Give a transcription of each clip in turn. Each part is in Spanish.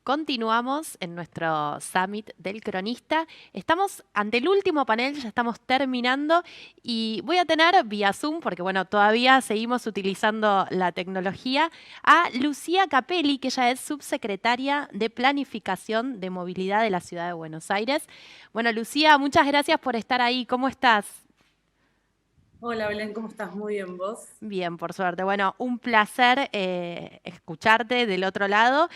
Continuamos en nuestro Summit del Cronista. Estamos ante el último panel, ya estamos terminando y voy a tener vía Zoom, porque bueno, todavía seguimos utilizando la tecnología, a Lucía Capelli, que ella es subsecretaria de Planificación de Movilidad de la Ciudad de Buenos Aires. Bueno, Lucía, muchas gracias por estar ahí. ¿Cómo estás? Hola Belén, ¿cómo estás? Muy bien, ¿vos? Bien, por suerte. Bueno, un placer escucharte del otro lado.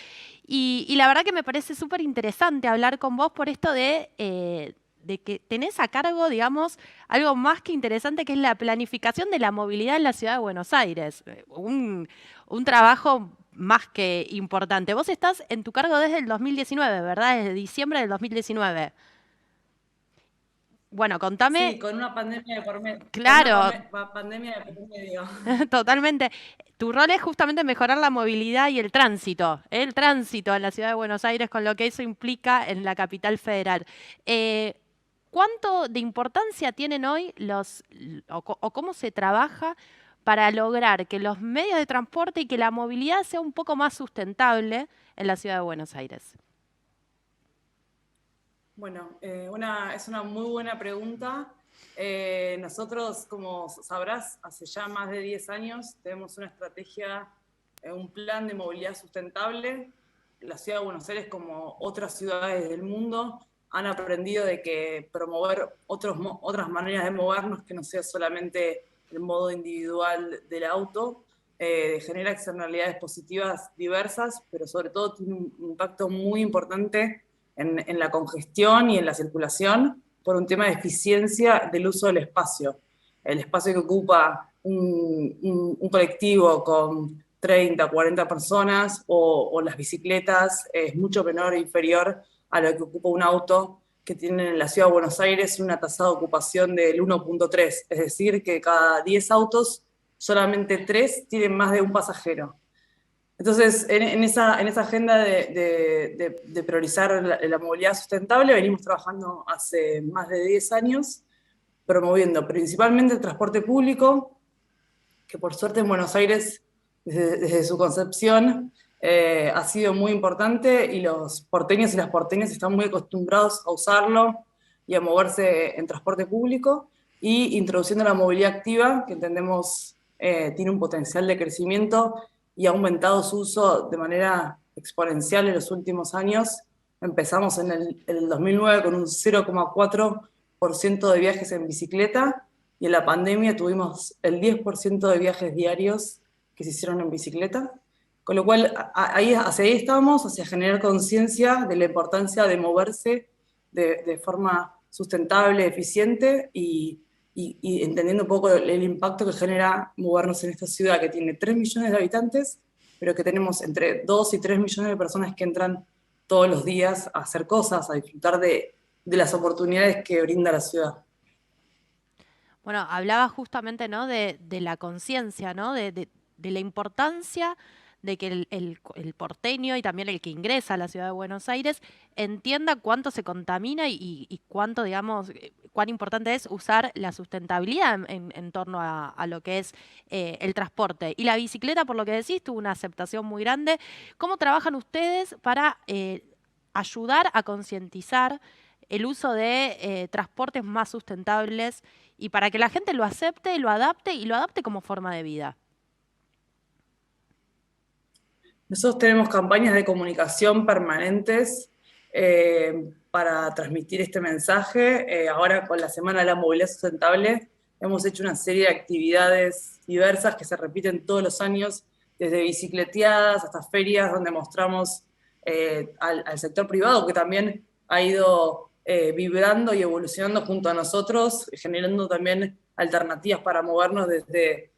Y la verdad que me parece súper interesante hablar con vos por esto de que tenés a cargo, digamos, algo más que interesante que es la planificación de la movilidad en la ciudad de Buenos Aires. Un trabajo más que importante. Vos estás en tu cargo desde el 2019, ¿verdad? Desde diciembre del 2019. Bueno, contame, Sí, con una pandemia de por medio, claro, pandemia de por medio. totalmente. Tu rol es justamente mejorar la movilidad y el tránsito en la ciudad de Buenos Aires, con lo que eso implica en la capital federal. Eh, ¿Cuánto de importancia tienen hoy o cómo se trabaja para lograr que los medios de transporte y que la movilidad sea un poco más sustentable en la ciudad de Buenos Aires? Bueno, es una muy buena pregunta. Nosotros, como sabrás, hace ya más de 10 años tenemos una estrategia, un plan de movilidad sustentable. La ciudad de Buenos Aires, como otras ciudades del mundo, han aprendido de que promover otras maneras de movernos que no sea solamente el modo individual del auto, genera externalidades positivas diversas, pero sobre todo tiene un impacto muy importante en la congestión y en la circulación por un tema de eficiencia del uso del espacio. El espacio que ocupa un colectivo con 30, 40 personas o las bicicletas es mucho menor e inferior a lo que ocupa un auto que tiene en la ciudad de Buenos Aires una tasa de ocupación del 1,3, es decir, que cada 10 autos solamente 3 tienen más de un pasajero. Entonces, en esa agenda de priorizar la movilidad sustentable, venimos trabajando hace más de 10 años, promoviendo principalmente el transporte público, que por suerte en Buenos Aires, desde su concepción, ha sido muy importante y los porteños y las porteñas están muy acostumbrados a usarlo y a moverse en transporte público, y introduciendo la movilidad activa, que entendemos tiene un potencial de crecimiento y ha aumentado su uso de manera exponencial en los últimos años. Empezamos en el 2009 con un 0,4% de viajes en bicicleta, y en la pandemia tuvimos el 10% de viajes diarios que se hicieron en bicicleta, con lo cual hacia ahí estamos, hacia generar conciencia de la importancia de moverse de forma sustentable, eficiente y entendiendo un poco el impacto que genera movernos en esta ciudad que tiene 3 millones de habitantes, pero que tenemos entre 2 y 3 millones de personas que entran todos los días a hacer cosas, a disfrutar de las oportunidades que brinda la ciudad. Bueno, hablaba justamente, ¿no? De la conciencia, ¿no? De la importancia de que el porteño y también el que ingresa a la ciudad de Buenos Aires entienda cuánto se contamina y cuánto, digamos, cuán importante es usar la sustentabilidad en torno a lo que es el transporte. Y la bicicleta, por lo que decís, tuvo una aceptación muy grande. ¿Cómo trabajan ustedes para ayudar a concientizar el uso de transportes más sustentables y para que la gente lo acepte, lo adapte y lo adapte como forma de vida? Nosotros tenemos campañas de comunicación permanentes para transmitir este mensaje. Ahora con la Semana de la Movilidad Sustentable hemos hecho una serie de actividades diversas que se repiten todos los años, desde bicicleteadas hasta ferias donde mostramos al sector privado que también ha ido vibrando y evolucionando junto a nosotros, generando también alternativas para movernos desde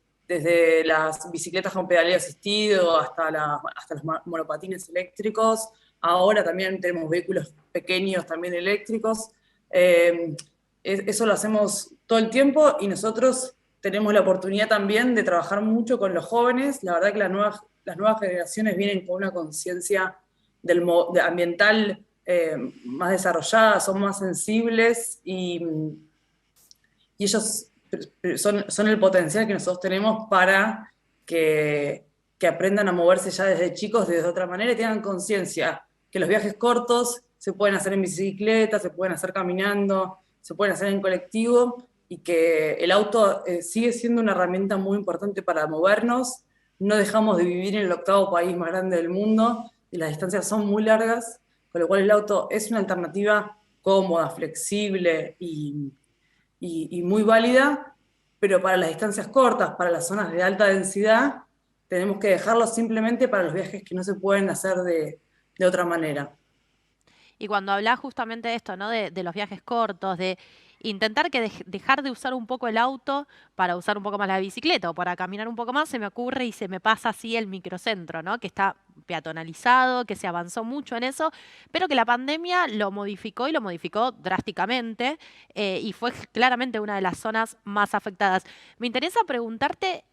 las bicicletas con pedaleo asistido hasta los monopatines eléctricos. Ahora también tenemos vehículos pequeños también eléctricos. Eh, Eso lo hacemos todo el tiempo y nosotros tenemos la oportunidad también de trabajar mucho con los jóvenes. La verdad que las nuevas generaciones vienen con una conciencia ambiental más desarrollada, son más sensibles y ellos son el potencial que nosotros tenemos para que aprendan a moverse ya desde chicos, desde otra manera, y tengan conciencia que los viajes cortos se pueden hacer en bicicleta, se pueden hacer caminando, se pueden hacer en colectivo, y que el auto sigue siendo una herramienta muy importante para movernos. No dejamos de vivir en el octavo país más grande del mundo y las distancias son muy largas, con lo cual el auto es una alternativa cómoda, flexible y muy válida, pero para las distancias cortas, para las zonas de alta densidad, tenemos que dejarlo simplemente para los viajes que no se pueden hacer de otra manera. Y cuando hablás justamente de esto, ¿no? De los viajes cortos, de intentar que dejar de usar un poco el auto para usar un poco más la bicicleta o para caminar un poco más, se me ocurre y se me pasa así el microcentro, ¿no? Que está peatonalizado, que se avanzó mucho en eso, pero que la pandemia lo modificó y lo modificó drásticamente, y fue claramente una de las zonas más afectadas. Me interesa preguntarte,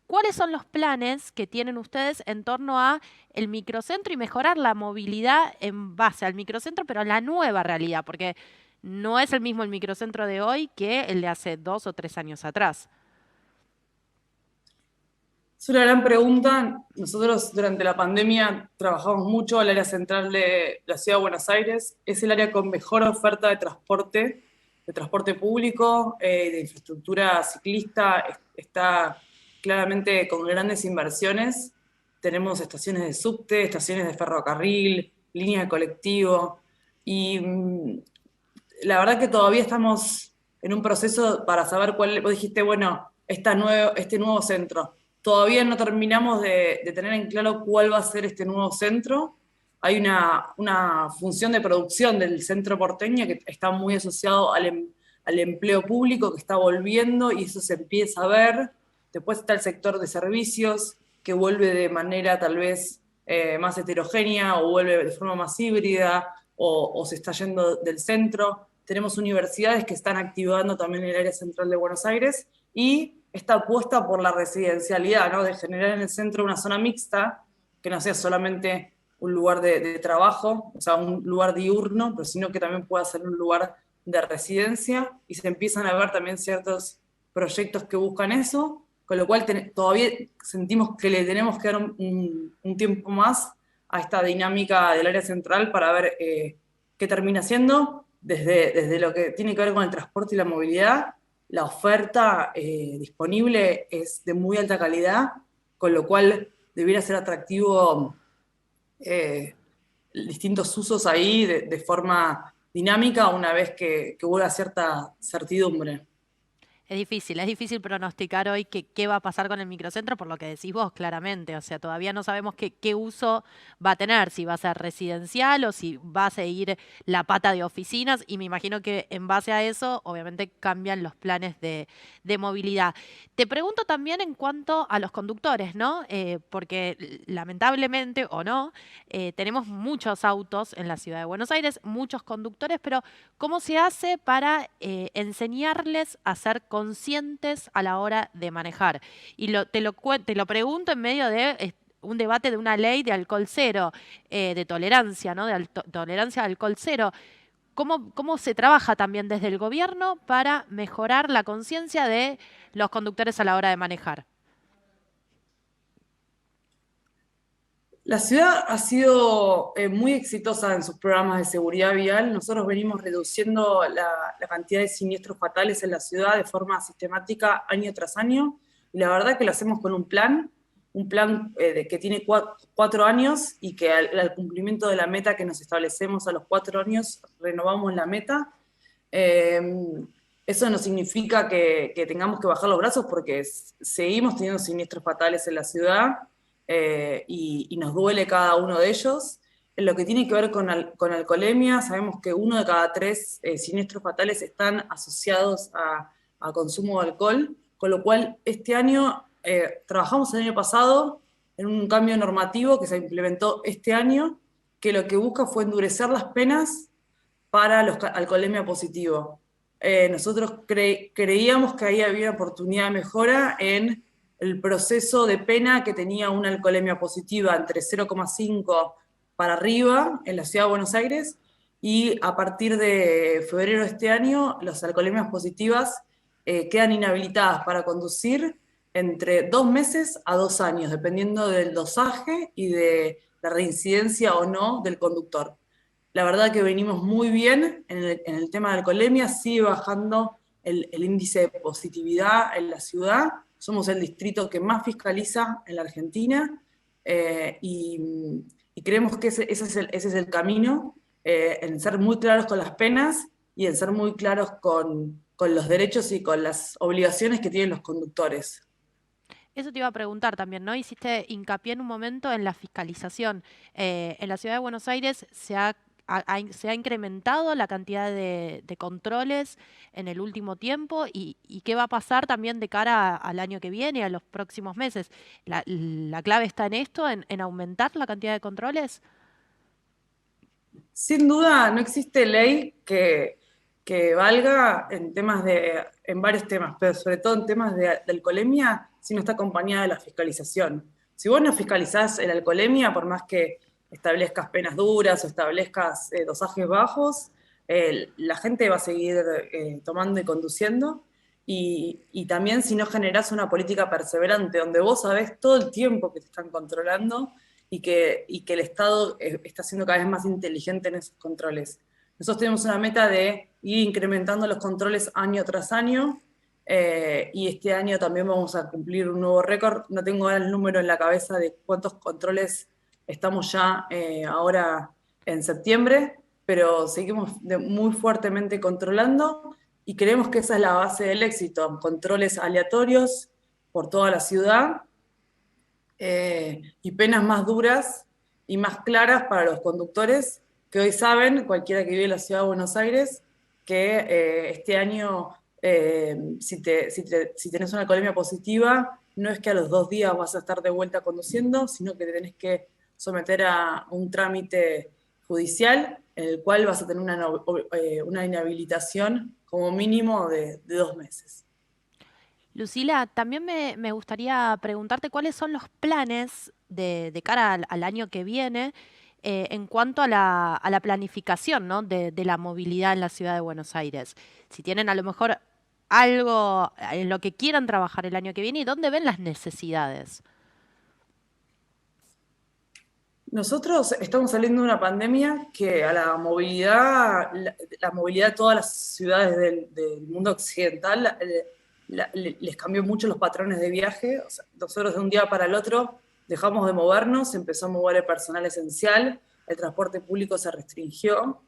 ¿cuáles son los planes que tienen ustedes en torno a el microcentro y mejorar la movilidad en base al microcentro, pero en la nueva realidad? Porque no es el mismo el microcentro de hoy que el de hace 2 o 3 años atrás. Es una gran pregunta. Nosotros durante la pandemia trabajamos mucho el área central de la ciudad de Buenos Aires. Es el área con mejor oferta de transporte público, de infraestructura ciclista. Está claramente con grandes inversiones. Tenemos estaciones de subte, estaciones de ferrocarril, líneas de colectivo. Y la verdad que todavía estamos en un proceso para saber cuál. Vos dijiste, bueno, este nuevo centro. Todavía no terminamos de tener en claro cuál va a ser este nuevo centro. Hay una función de producción del centro porteño que está muy asociado al empleo público que está volviendo y eso se empieza a ver. Después está el sector de servicios que vuelve de manera tal vez más heterogénea o vuelve de forma más híbrida o se está yendo del centro. Tenemos universidades que están activando también el área central de Buenos Aires y esta apuesta por la residencialidad, ¿no? De generar en el centro una zona mixta, que no sea solamente un lugar de trabajo, o sea, un lugar diurno, pero sino que también pueda ser un lugar de residencia, y se empiezan a ver también ciertos proyectos que buscan eso, con lo cual todavía sentimos que le tenemos que dar un tiempo más a esta dinámica del área central para ver qué termina siendo, desde lo que tiene que ver con el transporte y la movilidad. La oferta disponible es de muy alta calidad, con lo cual debiera ser atractivo eh, distintos usos ahí de forma dinámica una vez que hubiera cierta certidumbre. Es difícil pronosticar hoy qué va a pasar con el microcentro, por lo que decís vos claramente. O sea, todavía no sabemos qué uso va a tener, si va a ser residencial o si va a seguir la pata de oficinas. Y me imagino que en base a eso, obviamente, cambian los planes de movilidad. Te pregunto también en cuanto a los conductores, ¿no? Porque lamentablemente o no, tenemos muchos autos en la ciudad de Buenos Aires, muchos conductores, pero ¿cómo se hace para enseñarles a ser conscientes a la hora de manejar? Y te lo pregunto en medio de un debate de una ley de alcohol cero, de tolerancia, ¿no? Tolerancia al alcohol cero. ¿Cómo se trabaja también desde el gobierno para mejorar la conciencia de los conductores a la hora de manejar? La ciudad ha sido muy exitosa en sus programas de seguridad vial. Nosotros venimos reduciendo la cantidad de siniestros fatales en la ciudad de forma sistemática año tras año. Y la verdad que lo hacemos con un plan que tiene 4 años y que al cumplimiento de la meta que nos establecemos a los 4 años renovamos la meta. Eh, Eso no significa que tengamos que bajar los brazos porque seguimos teniendo siniestros fatales en la ciudad y nos duele cada uno de ellos. En lo que tiene que ver con alcoholemia, sabemos que 1 de cada 3 siniestros fatales están asociados a consumo de alcohol, con lo cual este año, trabajamos el año pasado en un cambio normativo que se implementó este año, que lo que busca fue endurecer las penas para los alcoholemia positivo. Nosotros creíamos que ahí había oportunidad de mejora en el proceso de pena que tenía una alcoholemia positiva entre 0,5 para arriba en la ciudad de Buenos Aires, y a partir de febrero de este año las alcoholemias positivas quedan inhabilitadas para conducir entre 2 meses a 2 años, dependiendo del dosaje y la reincidencia o no del conductor. La verdad que venimos muy bien en el tema de alcoholemia, sigue bajando el índice de positividad en la ciudad, somos el distrito que más fiscaliza en la Argentina, y creemos que ese es el camino, en ser muy claros con las penas y en ser muy claros con los derechos y con las obligaciones que tienen los conductores. Eso te iba a preguntar también, ¿no? Hiciste hincapié en un momento en la fiscalización. En la ciudad de Buenos Aires se ha incrementado la cantidad de controles en el último tiempo y qué va a pasar también de cara al año que viene, a los próximos meses. La clave está en esto, en aumentar la cantidad de controles. Sin duda, no existe ley que valga en varios temas, pero sobre todo en temas de alcoholemia, si no está acompañada de la fiscalización. Si vos no fiscalizás la alcoholemia, por más que establezcas penas duras o establezcas dosajes bajos, la gente va a seguir tomando y conduciendo. Y también si no generás una política perseverante, donde vos sabés todo el tiempo que te están controlando, y que el Estado está siendo cada vez más inteligente en esos controles. Nosotros tenemos una meta de ir incrementando los controles año tras año, y este año también vamos a cumplir un nuevo récord. No tengo ahora el número en la cabeza de cuántos controles estamos ya ahora en septiembre, pero seguimos muy fuertemente controlando y creemos que esa es la base del éxito, controles aleatorios por toda la ciudad, y penas más duras y más claras para los conductores que hoy saben, cualquiera que vive en la ciudad de Buenos Aires, que este año, si tenés una alcoholemia positiva, no es que a los 2 días vas a estar de vuelta conduciendo, sino que te tenés que someter a un trámite judicial en el cual vas a tener una inhabilitación como mínimo de 2 meses. Lucila, también me gustaría preguntarte cuáles son los planes de cara al año que viene en cuanto a a la planificación, ¿no? De la movilidad en la ciudad de Buenos Aires. Si tienen a lo mejor algo en lo que quieran trabajar el año que viene y dónde ven las necesidades. Nosotros estamos saliendo de una pandemia que a la movilidad de todas las ciudades del mundo occidental les cambió mucho los patrones de viaje. O sea, nosotros de un día para el otro dejamos de movernos, empezó a mover el personal esencial, el transporte público se restringió,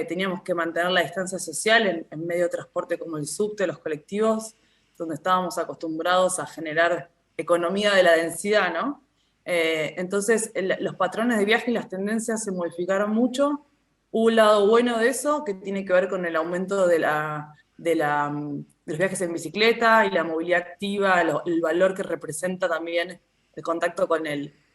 teníamos que mantener la distancia social en medio de transporte como el subte, los colectivos, donde estábamos acostumbrados a generar economía de la densidad, ¿no? Entonces, los patrones de viaje y las tendencias se modificaron mucho. Hubo un lado bueno de eso, que tiene que ver con el aumento de los viajes en bicicleta y la movilidad activa, el valor que representa también el contacto con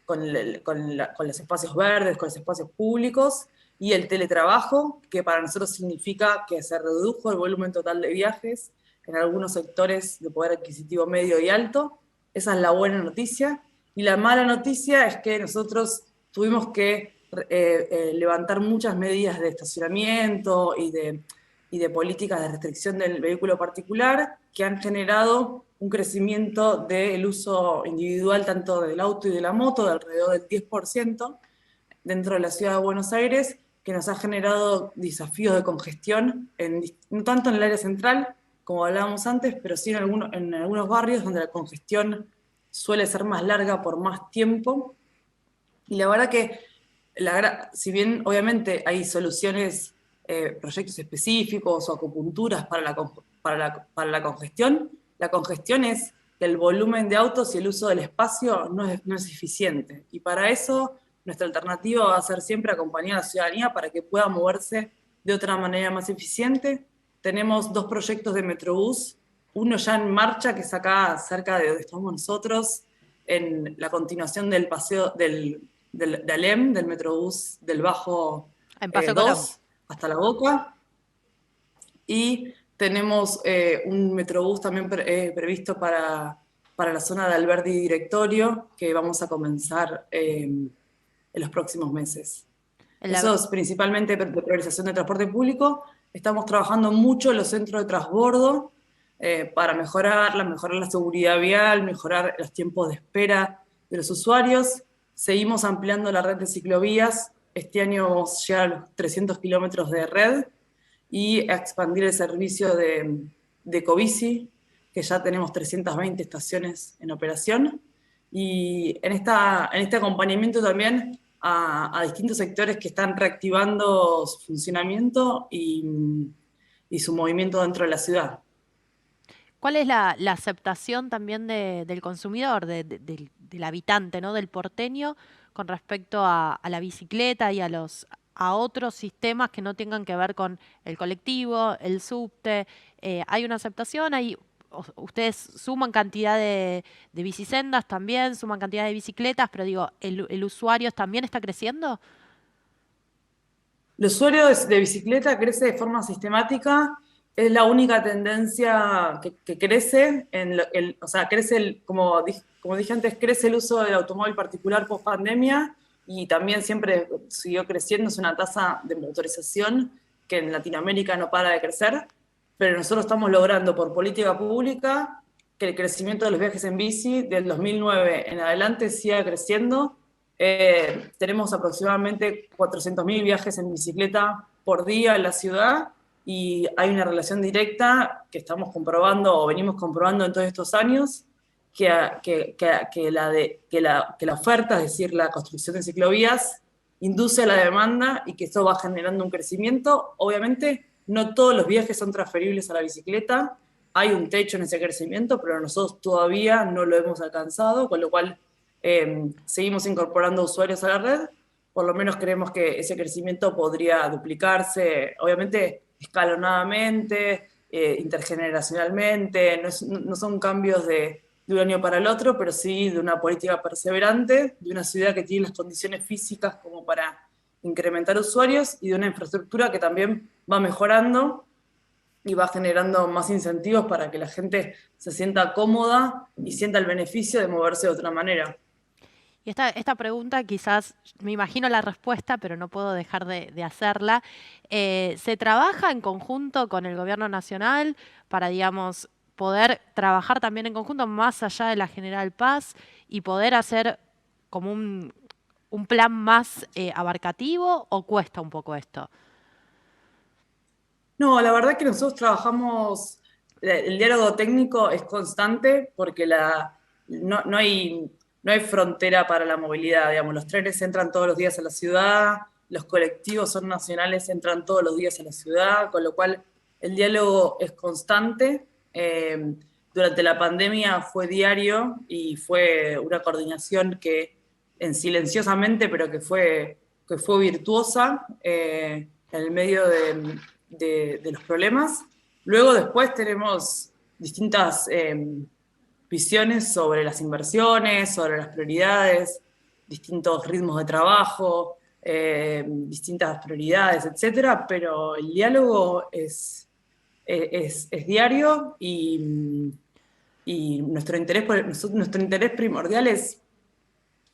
los espacios verdes, con los espacios públicos, y el teletrabajo, que para nosotros significa que se redujo el volumen total de viajes en algunos sectores de poder adquisitivo medio y alto. Esa es la buena noticia. Y la mala noticia es que nosotros tuvimos que levantar muchas medidas de estacionamiento y de políticas de restricción del vehículo particular que han generado un crecimiento del uso individual tanto del auto y de la moto de alrededor del 10% dentro de la ciudad de Buenos Aires, que nos ha generado desafíos de congestión, no tanto en el área central, como hablábamos antes, pero sí en algunos barrios donde la congestión suele ser más larga por más tiempo. Y la verdad que, si bien obviamente hay soluciones, proyectos específicos o acupunturas para la congestión es que el volumen de autos y el uso del espacio no es eficiente. Y para eso nuestra alternativa va a ser siempre acompañar a la ciudadanía para que pueda moverse de otra manera más eficiente. Tenemos 2 proyectos de Metrobús, uno ya en marcha, que es acá cerca de donde estamos nosotros, en la continuación del paseo de Alem, del Metrobús del Bajo En Paseo Colón. 2 hasta La Boca. Y tenemos un Metrobús también previsto para la zona de Alberdi y Directorio, que vamos a comenzar en los próximos meses. Eso es principalmente de priorización de transporte público. Estamos trabajando mucho en los centros de transbordo para mejorar la seguridad vial, mejorar los tiempos de espera de los usuarios. seguimos ampliando la red de ciclovías. Este año vamos a llegar a los 300 kilómetros de red y a expandir el servicio de Ecobici, que ya tenemos 320 estaciones en operación. Y en este acompañamiento también a distintos sectores que están reactivando su funcionamiento y su movimiento dentro de la ciudad. ¿Cuál es la aceptación también del consumidor, del habitante, ¿no? Del porteño con respecto a la bicicleta y a otros sistemas que no tengan que ver con el colectivo, el subte? ¿Hay una aceptación? Ustedes suman cantidad de bicisendas también, suman cantidad de bicicletas, pero digo, ¿el usuario también está creciendo? El usuario de bicicleta crece de forma sistemática, es la única tendencia que crece, o sea, crece, como dije antes, crece el uso del automóvil particular post pandemia y también siempre siguió creciendo, es una tasa de motorización que en Latinoamérica no para de crecer, pero nosotros estamos logrando por política pública que el crecimiento de los viajes en bici del 2009 en adelante siga creciendo. Tenemos aproximadamente 400.000 viajes en bicicleta por día en la ciudad y hay una relación directa que estamos comprobando o venimos comprobando en todos estos años que la oferta, es decir, la construcción de ciclovías, induce la demanda y que esto va generando un crecimiento. Obviamente, no todos los viajes son transferibles a la bicicleta, hay un techo en ese crecimiento, pero nosotros todavía no lo hemos alcanzado, con lo cual seguimos incorporando usuarios a la red. Por lo menos creemos que ese crecimiento podría duplicarse, obviamente escalonadamente, intergeneracionalmente, no son cambios de un año para el otro, pero sí de una política perseverante, de una ciudad que tiene las condiciones físicas como para incrementar usuarios y de una infraestructura que también va mejorando y va generando más incentivos para que la gente se sienta cómoda y sienta el beneficio de moverse de otra manera. Y esta pregunta quizás me imagino la respuesta, pero no puedo dejar de hacerla. ¿Se trabaja en conjunto con el gobierno nacional para, digamos, poder trabajar también en conjunto más allá de la General Paz y poder hacer como un plan más abarcativo, o cuesta un poco esto? No, la verdad que nosotros trabajamos, el diálogo técnico es constante porque no hay frontera para la movilidad, digamos, los trenes entran todos los días a la ciudad, los colectivos son nacionales, entran todos los días a la ciudad, con lo cual el diálogo es constante. Durante la pandemia fue diario y fue una coordinación silenciosamente, pero que fue virtuosa en el medio de los problemas. Luego después tenemos distintas visiones sobre las inversiones, sobre las prioridades, distintos ritmos de trabajo, distintas prioridades, etcétera, pero el diálogo es diario y nuestro interés primordial es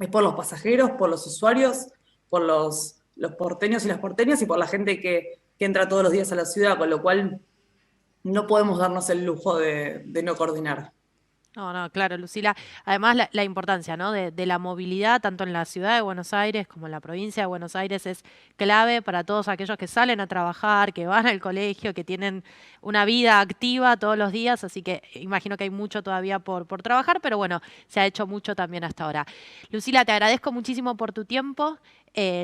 por los pasajeros, por los usuarios, por los porteños y las porteñas y por la gente que entra todos los días a la ciudad, con lo cual no podemos darnos el lujo de no coordinar. No, no, claro, Lucila. Además, la importancia, ¿no? de la movilidad, tanto en la ciudad de Buenos Aires como en la provincia de Buenos Aires, es clave para todos aquellos que salen a trabajar, que van al colegio, que tienen una vida activa todos los días. Así que imagino que hay mucho todavía por trabajar, pero bueno, se ha hecho mucho también hasta ahora. Lucila, te agradezco muchísimo por tu tiempo.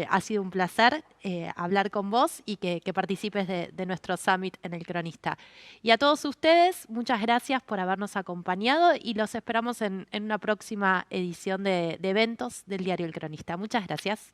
Ha sido un placer hablar con vos y que participes de nuestro Summit en El Cronista. Y a todos ustedes, muchas gracias por habernos acompañado y los esperamos en una próxima edición de eventos del diario El Cronista. Muchas gracias.